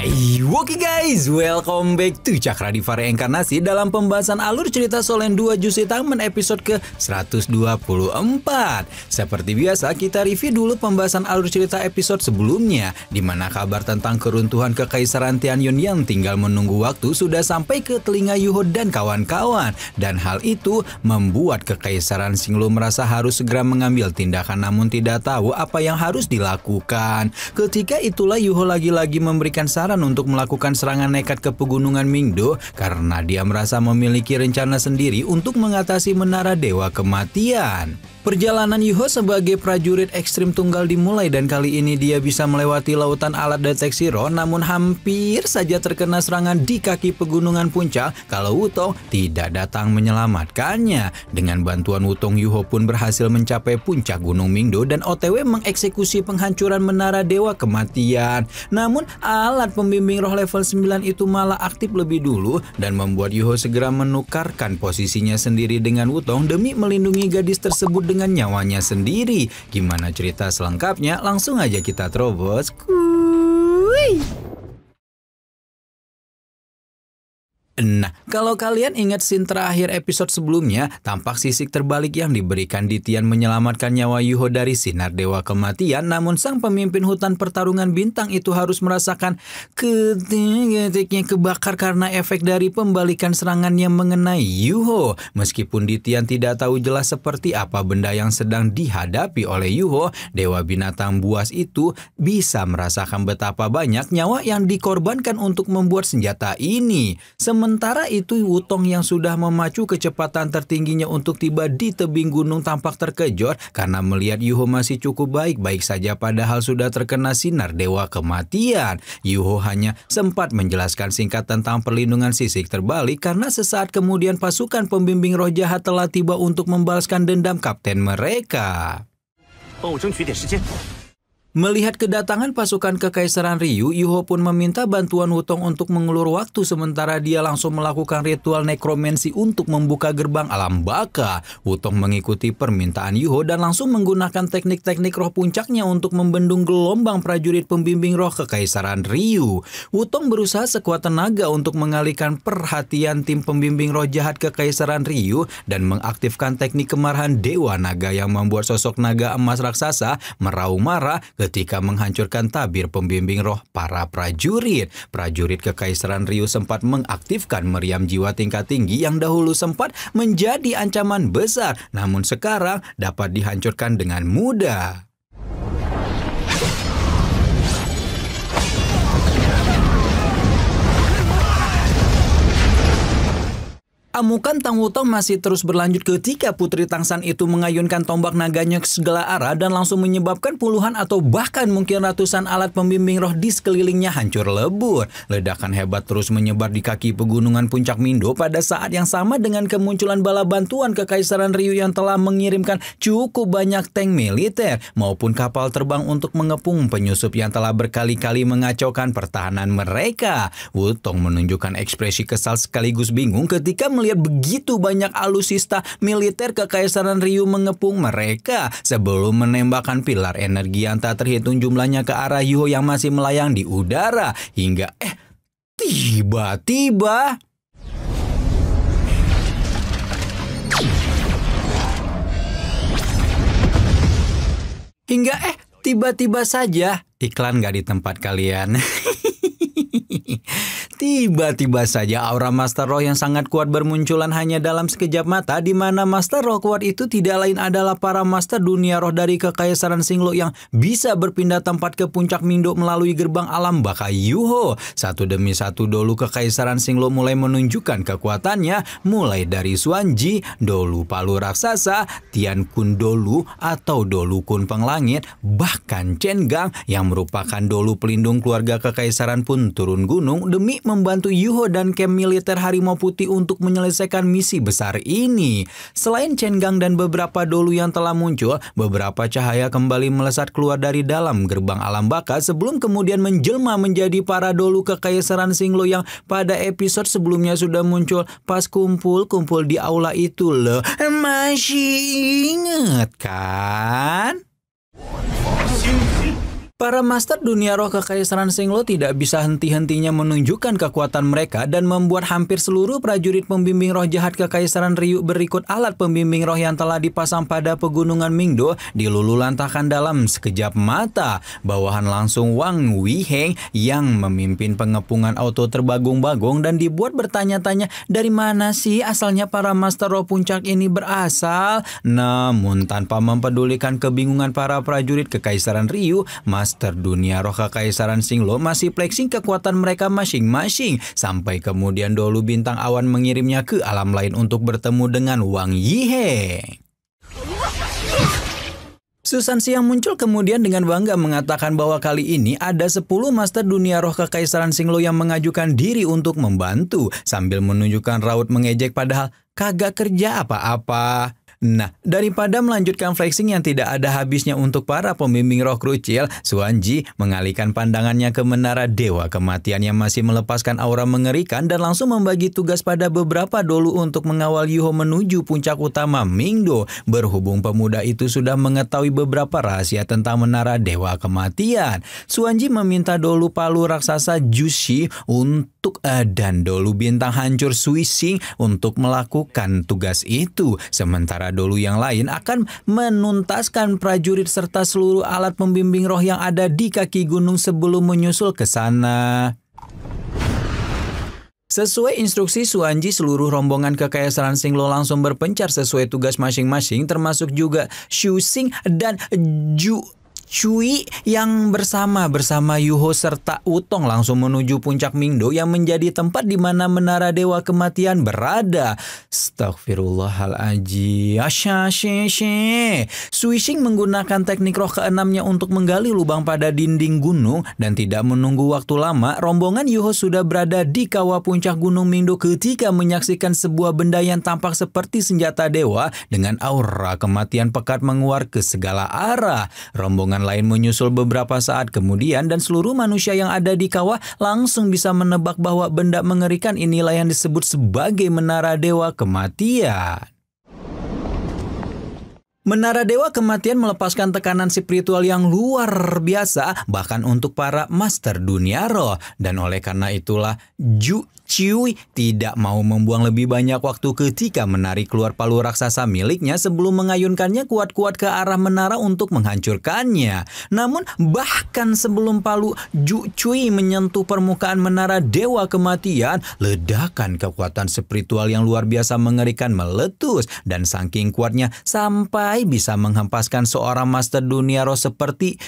Oke guys, welcome back to Cakra Diva Reinkarnasi dalam pembahasan alur cerita Solen 2 Jusei Tamen episode ke-124. Seperti biasa, kita review dulu pembahasan alur cerita episode sebelumnya, di mana kabar tentang keruntuhan Kekaisaran Tianyun yang tinggal menunggu waktu sudah sampai ke telinga Yuho dan kawan-kawan. Dan hal itu membuat Kekaisaran Xinglu merasa harus segera mengambil tindakan namun tidak tahu apa yang harus dilakukan. Ketika itulah Yuho lagi-lagi memberikan saran untuk melakukan serangan nekat ke pegunungan Mingdo karena dia merasa memiliki rencana sendiri untuk mengatasi menara Dewa Kematian. Perjalanan Yuho sebagai prajurit ekstrim tunggal dimulai dan kali ini dia bisa melewati lautan alat deteksi roh namun hampir saja terkena serangan di kaki pegunungan puncak kalau Wutong tidak datang menyelamatkannya. Dengan bantuan Wutong, Yuho pun berhasil mencapai puncak Gunung Mingdo dan OTW mengeksekusi penghancuran menara Dewa Kematian. Namun alat pembimbing roh level 9 itu malah aktif lebih dulu dan membuat Yuho segera menukarkan posisinya sendiri dengan Wutong demi melindungi gadis tersebut dengan nyawanya sendiri. Gimana cerita selengkapnya? Langsung aja kita terobos. Kuy. Nah, kalau kalian ingat scene terakhir episode sebelumnya, tampak sisik terbalik yang diberikan di Tian menyelamatkan nyawa Yuho dari sinar Dewa Kematian, namun sang pemimpin hutan pertarungan bintang itu harus merasakan ketiknya kebakar karena efek dari pembalikan serangan yang mengenai Yuho. Meskipun di Tian tidak tahu jelas seperti apa benda yang sedang dihadapi oleh Yuho, Dewa Binatang Buas itu bisa merasakan betapa banyak nyawa yang dikorbankan untuk membuat senjata ini. Sementara itu Wutong yang sudah memacu kecepatan tertingginya untuk tiba di tebing gunung tampak terkejut karena melihat Yuho masih cukup baik-baik saja padahal sudah terkena sinar Dewa Kematian. Yuho hanya sempat menjelaskan singkat tentang perlindungan sisik terbalik karena sesaat kemudian pasukan pembimbing roh jahat telah tiba untuk membalaskan dendam kapten mereka. Melihat kedatangan pasukan Kekaisaran Ryu, Yuho pun meminta bantuan Wutong untuk mengulur waktu sementara dia langsung melakukan ritual nekromansi untuk membuka gerbang alam baka. Wutong mengikuti permintaan Yuho dan langsung menggunakan teknik-teknik roh puncaknya untuk membendung gelombang prajurit pembimbing roh Kekaisaran Ryu. Wutong berusaha sekuat tenaga untuk mengalihkan perhatian tim pembimbing roh jahat Kekaisaran Ryu dan mengaktifkan teknik kemarahan Dewa Naga yang membuat sosok naga emas raksasa meraung marah ketika menghancurkan tabir pembimbing roh para prajurit. Prajurit Kekaisaran Ryu sempat mengaktifkan meriam jiwa tingkat tinggi yang dahulu sempat menjadi ancaman besar, namun sekarang dapat dihancurkan dengan mudah. Amukan Tang Wutong masih terus berlanjut ketika Putri Tangsan itu mengayunkan tombak naganya ke segala arah dan langsung menyebabkan puluhan atau bahkan mungkin ratusan alat pembimbing roh di sekelilingnya hancur lebur. Ledakan hebat terus menyebar di kaki pegunungan puncak Mindo pada saat yang sama dengan kemunculan bala bantuan Kekaisaran Ryu yang telah mengirimkan cukup banyak tank militer maupun kapal terbang untuk mengepung penyusup yang telah berkali-kali mengacaukan pertahanan mereka. Wutong menunjukkan ekspresi kesal sekaligus bingung ketika melihat begitu banyak alusista militer Kekaisaran Ryu mengepung mereka sebelum menembakkan pilar energi yang tak terhitung jumlahnya ke arah Yuho yang masih melayang di udara hingga tiba-tiba tiba-tiba saja iklan gak di tempat kalian. Tiba-tiba saja aura Master Roh yang sangat kuat bermunculan hanya dalam sekejap mata, di mana Master Roh kuat itu tidak lain adalah para Master Dunia Roh dari Kekaisaran Xinglu yang bisa berpindah tempat ke puncak Mindo melalui gerbang alam baka Yuho. Satu demi satu dolu Kekaisaran Xinglu mulai menunjukkan kekuatannya, mulai dari Xuanji, Dolu Palu Raksasa, Tian Kun Dolu atau Dolu Kun Penglangit, bahkan Chen Gang yang merupakan Dolu pelindung keluarga Kekaisaran pun turun gunung demi membantu Yuho dan camp militer Harimau Putih untuk menyelesaikan misi besar ini. Selain Chen Gang dan beberapa dolu yang telah muncul, beberapa cahaya kembali melesat keluar dari dalam gerbang alam baka sebelum kemudian menjelma menjadi para dolu Kekaisaran Xinglu yang pada episode sebelumnya sudah muncul pas kumpul-kumpul di aula itu loh. Masih ingat kan? Para master dunia roh Kekaisaran Singlo tidak bisa henti-hentinya menunjukkan kekuatan mereka dan membuat hampir seluruh prajurit pembimbing roh jahat Kekaisaran Ryu berikut alat pembimbing roh yang telah dipasang pada pegunungan Mingdo dilululantahkan dalam sekejap mata. Bawahan langsung Wang Wiheng yang memimpin pengepungan auto terbagung-bagong dan dibuat bertanya-tanya dari mana sih asalnya para master roh puncak ini berasal. Namun tanpa mempedulikan kebingungan para prajurit Kekaisaran Ryu, Master dunia roh Kekaisaran Singlo masih flexing kekuatan mereka masing-masing sampai kemudian dulu bintang awan mengirimnya ke alam lain untuk bertemu dengan Wang Yiheng. Susansi yang muncul kemudian dengan bangga mengatakan bahwa kali ini ada 10 master dunia roh Kekaisaran Singlo yang mengajukan diri untuk membantu sambil menunjukkan raut mengejek padahal kagak kerja apa-apa. Nah, daripada melanjutkan flexing yang tidak ada habisnya untuk para pembimbing roh krucil, Suanji mengalihkan pandangannya ke menara Dewa Kematian yang masih melepaskan aura mengerikan dan langsung membagi tugas pada beberapa dolu untuk mengawal Yuho menuju puncak utama Mingdo. Berhubung pemuda itu sudah mengetahui beberapa rahasia tentang menara Dewa Kematian, Suanji meminta dolu palu raksasa Jushi dan dolu bintang hancur Suising untuk melakukan tugas itu. Sementara dolu yang lain akan menuntaskan prajurit serta seluruh alat pembimbing roh yang ada di kaki gunung sebelum menyusul ke sana. Sesuai instruksi Suanji, seluruh rombongan Kekaisaran Singlo langsung berpencar sesuai tugas masing-masing, termasuk juga Shu Xing dan Cui yang bersama Yuho serta Utong langsung menuju puncak Mingdo yang menjadi tempat di mana menara Dewa Kematian berada. Astagfirullahaladzim. Suising menggunakan teknik roh keenamnya untuk menggali lubang pada dinding gunung dan tidak menunggu waktu lama, rombongan Yuho sudah berada di kawah puncak gunung Mingdo ketika menyaksikan sebuah benda yang tampak seperti senjata dewa dengan aura kematian pekat menguar ke segala arah. Rombongan lain menyusul beberapa saat kemudian dan seluruh manusia yang ada di kawah langsung bisa menebak bahwa benda mengerikan inilah yang disebut sebagai Menara Dewa Kematian. Menara Dewa Kematian melepaskan tekanan spiritual yang luar biasa bahkan untuk para master dunia roh, dan oleh karena itulah Cui tidak mau membuang lebih banyak waktu ketika menarik keluar palu raksasa miliknya sebelum mengayunkannya kuat-kuat ke arah menara untuk menghancurkannya. Namun bahkan sebelum palu Cui menyentuh permukaan menara Dewa Kematian, ledakan kekuatan spiritual yang luar biasa mengerikan meletus dan saking kuatnya sampai bisa menghempaskan seorang master dunia roh seperti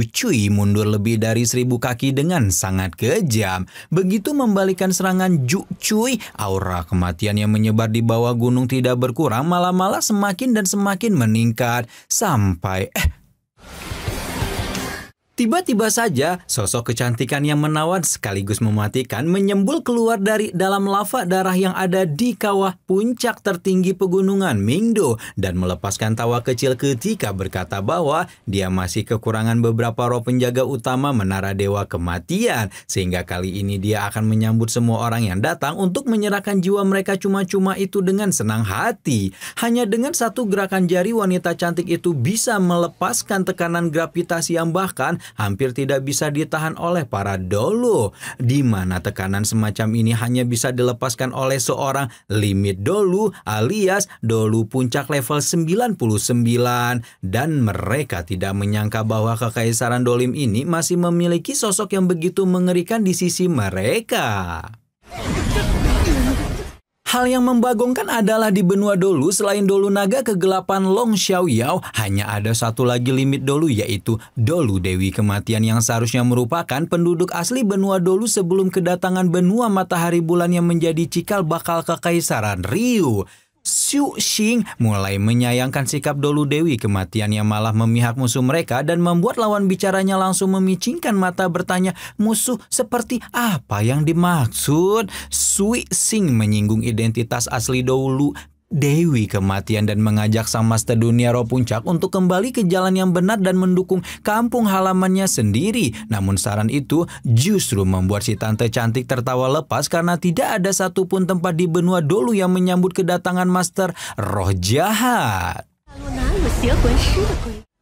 Cui mundur lebih dari 1000 kaki dengan sangat kejam. Begitu membalikan serangan Cui, aura kematian yang menyebar di bawah gunung tidak berkurang, malah semakin dan semakin meningkat sampai tiba-tiba saja sosok kecantikan yang menawan sekaligus mematikan menyembul keluar dari dalam lava darah yang ada di kawah puncak tertinggi pegunungan Mingdo dan melepaskan tawa kecil ketika berkata bahwa dia masih kekurangan beberapa roh penjaga utama Menara Dewa Kematian, sehingga kali ini dia akan menyambut semua orang yang datang untuk menyerahkan jiwa mereka cuma-cuma itu dengan senang hati. Hanya dengan satu gerakan jari wanita cantik itu bisa melepaskan tekanan gravitasi yang bahkan hampir tidak bisa ditahan oleh para dolu, di mana tekanan semacam ini hanya bisa dilepaskan oleh seorang limit dolu alias dolu puncak level 99, dan mereka tidak menyangka bahwa Kekaisaran Dolim ini masih memiliki sosok yang begitu mengerikan di sisi mereka. Hal yang membagongkan adalah di benua dolu selain dolu naga kegelapan Long Xiaoyao, hanya ada satu lagi limit dolu, yaitu dolu Dewi Kematian yang seharusnya merupakan penduduk asli benua dolu sebelum kedatangan benua matahari bulan yang menjadi cikal bakal Kekaisaran Ryu. Xu Xing mulai menyayangkan sikap dolu Dewi Kematian yang malah memihak musuh mereka dan membuat lawan bicaranya langsung memicingkan mata bertanya musuh seperti apa yang dimaksud. Xu Xing menyinggung identitas asli dolu Dewi Kematian dan mengajak sang master dunia roh puncak untuk kembali ke jalan yang benar dan mendukung kampung halamannya sendiri. Namun saran itu justru membuat si tante cantik tertawa lepas karena tidak ada satupun tempat di benua dolu yang menyambut kedatangan master roh jahat.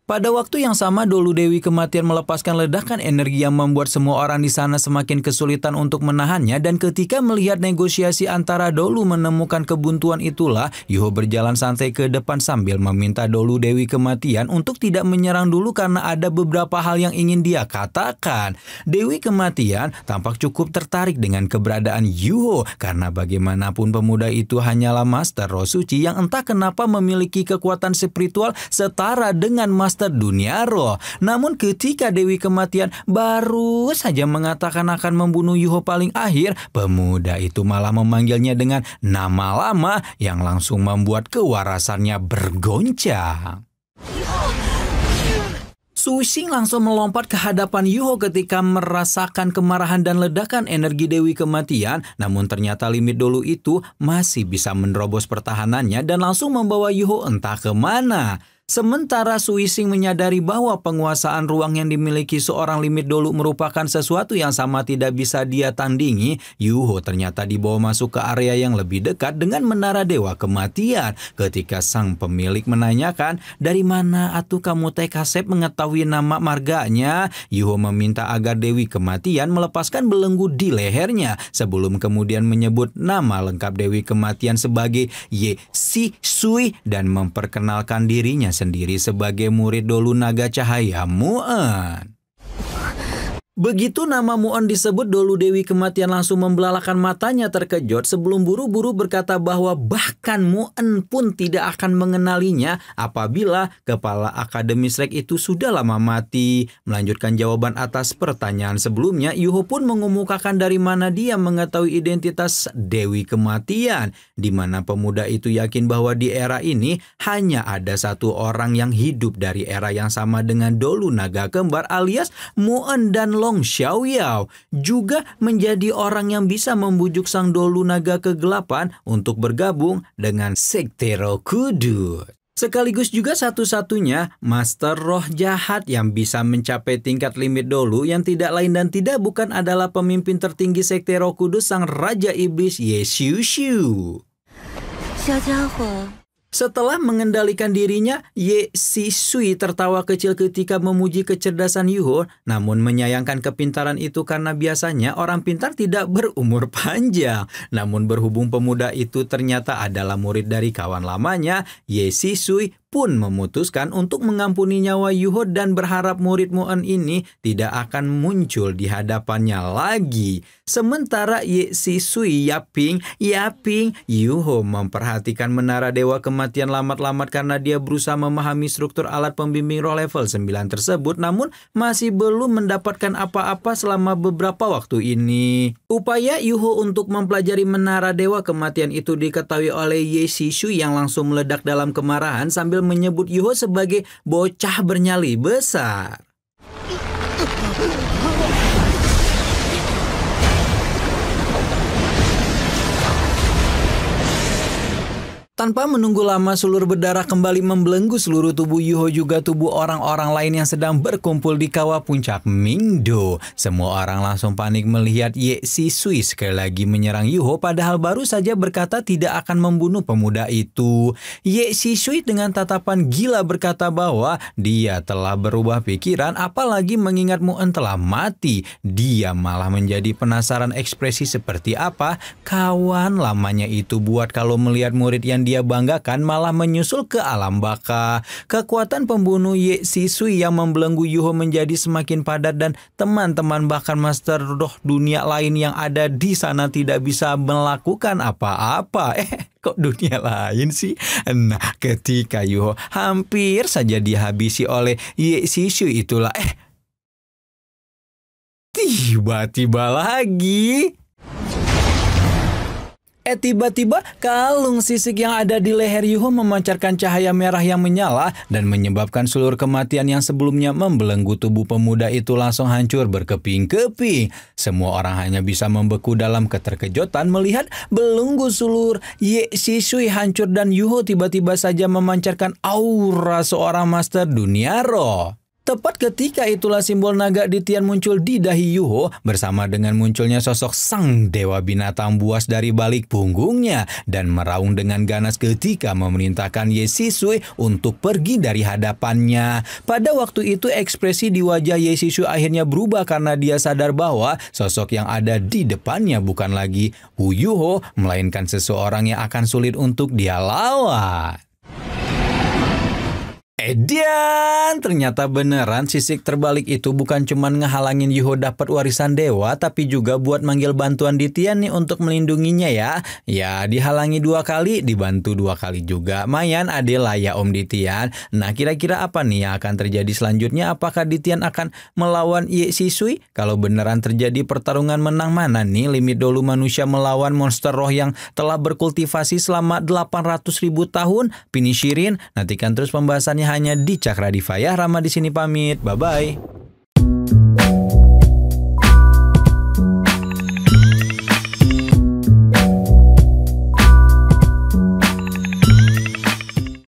Pada waktu yang sama, Dolu Dewi Kematian melepaskan ledakan energi yang membuat semua orang di sana semakin kesulitan untuk menahannya, dan ketika melihat negosiasi antara Dolu menemukan kebuntuan itulah, Yuho berjalan santai ke depan sambil meminta Dolu Dewi Kematian untuk tidak menyerang dulu karena ada beberapa hal yang ingin dia katakan. Dewi Kematian tampak cukup tertarik dengan keberadaan Yuho karena bagaimanapun pemuda itu hanyalah Master Roh Suci yang entah kenapa memiliki kekuatan spiritual setara dengan Master Dunia Roh. Namun ketika Dewi Kematian baru saja mengatakan akan membunuh Yuho paling akhir, pemuda itu malah memanggilnya dengan nama lama yang langsung membuat kewarasannya bergoncang. Su Xing langsung melompat ke hadapan Yuho ketika merasakan kemarahan dan ledakan energi Dewi Kematian. Namun ternyata limit Dolu itu masih bisa menerobos pertahanannya dan langsung membawa Yuho entah kemana. Sementara Su Xing menyadari bahwa penguasaan ruang yang dimiliki seorang limit Dolu merupakan sesuatu yang sama tidak bisa dia tandingi, Yuho ternyata dibawa masuk ke area yang lebih dekat dengan menara Dewa Kematian. Ketika sang pemilik menanyakan, "Dari mana atuh kamu teh Kasep mengetahui nama marganya?" Yuho meminta agar Dewi Kematian melepaskan belenggu di lehernya sebelum kemudian menyebut nama lengkap Dewi Kematian sebagai Ye Si Sui dan memperkenalkan dirinya sendiri sebagai murid Dolu Naga Cahaya Mu'en. Begitu nama Mu'en disebut, Dolu Dewi Kematian langsung membelalakan matanya terkejut sebelum buru-buru berkata bahwa bahkan Mu'en pun tidak akan mengenalinya apabila kepala Akademi Shrek itu sudah lama mati. Melanjutkan jawaban atas pertanyaan sebelumnya, Yuho pun mengemukakan dari mana dia mengetahui identitas Dewi Kematian, di mana pemuda itu yakin bahwa di era ini hanya ada satu orang yang hidup dari era yang sama dengan Dolu Naga Kembar alias Mu'en, dan Long Xiaoyao juga menjadi orang yang bisa membujuk sang Dolu Naga Kegelapan untuk bergabung dengan Sekte Roh Kudus. Sekaligus juga satu-satunya Master Roh Jahat yang bisa mencapai tingkat limit Dolu, yang tidak lain dan tidak bukan adalah pemimpin tertinggi Sekte Roh Kudus, sang Raja Iblis Ye Xiushu. Setelah mengendalikan dirinya, Ye Si Sui tertawa kecil ketika memuji kecerdasan Yuho, namun menyayangkan kepintaran itu karena biasanya orang pintar tidak berumur panjang. Namun berhubung pemuda itu ternyata adalah murid dari kawan lamanya, Ye Si Sui pun memutuskan untuk mengampuni nyawa Yuho dan berharap murid Mu'en ini tidak akan muncul di hadapannya lagi. Sementara Ye Si Sui yaping, Yuho memperhatikan menara Dewa Kematian lamat-lamat karena dia berusaha memahami struktur alat pembimbing roh level 9 tersebut, namun masih belum mendapatkan apa-apa selama beberapa waktu ini. Upaya Yuho untuk mempelajari menara Dewa Kematian itu diketahui oleh Ye Si Sui yang langsung meledak dalam kemarahan sambil menyebut Yuho sebagai bocah bernyali besar. Tanpa menunggu lama, sulur berdarah kembali membelenggu seluruh tubuh Yuho juga tubuh orang-orang lain yang sedang berkumpul di kawah puncak Mingdo. Semua orang langsung panik melihat Ye Si Sui sekali lagi menyerang Yuho, padahal baru saja berkata tidak akan membunuh pemuda itu. Ye Si Sui dengan tatapan gila berkata bahwa dia telah berubah pikiran, apalagi mengingat Mu'en telah mati. Dia malah menjadi penasaran ekspresi seperti apa kawan lamanya itu buat kalau melihat murid yang dia banggakan malah menyusul ke alam baka. Kekuatan pembunuh Ye Si Sui yang membelenggu Yuho menjadi semakin padat dan teman-teman bahkan Master Roh dunia lain yang ada di sana tidak bisa melakukan apa-apa. Kok dunia lain sih? Nah, ketika Yuho hampir saja dihabisi oleh Ye Si Sui itulah tiba-tiba lagi. Tiba-tiba kalung sisik yang ada di leher Yuho memancarkan cahaya merah yang menyala dan menyebabkan seluruh kematian yang sebelumnya membelenggu tubuh pemuda itu langsung hancur berkeping-keping. Semua orang hanya bisa membeku dalam keterkejutan melihat belenggu sulur Ye Si Sui hancur dan Yuho tiba-tiba saja memancarkan aura seorang Master Dunia Roh. Tepat ketika itulah simbol naga Ditian muncul di dahi Yuho bersama dengan munculnya sosok sang dewa binatang buas dari balik punggungnya dan meraung dengan ganas ketika memerintahkan Ye Shisui untuk pergi dari hadapannya. Pada waktu itu ekspresi di wajah Ye Shisui akhirnya berubah karena dia sadar bahwa sosok yang ada di depannya bukan lagi Wu Yuho melainkan seseorang yang akan sulit untuk dia lawan. Edian, ternyata beneran sisik terbalik itu bukan cuma ngehalangin Yuho dapat warisan dewa, tapi juga buat manggil bantuan Ditian nih untuk melindunginya ya. Ya, dihalangi 2 kali, dibantu 2 kali juga. Mayan adil lah ya Om Ditian. Nah, kira-kira apa nih yang akan terjadi selanjutnya? Apakah Ditian akan melawan Ye Shisui? Kalau beneran terjadi pertarungan menang mana nih limit dolu manusia melawan monster roh yang telah berkultivasi selama 800.000 tahun? Pinishirin, nantikan terus pembahasannya hanya di Cakra Diva ya. Rama di sini pamit. Bye-bye.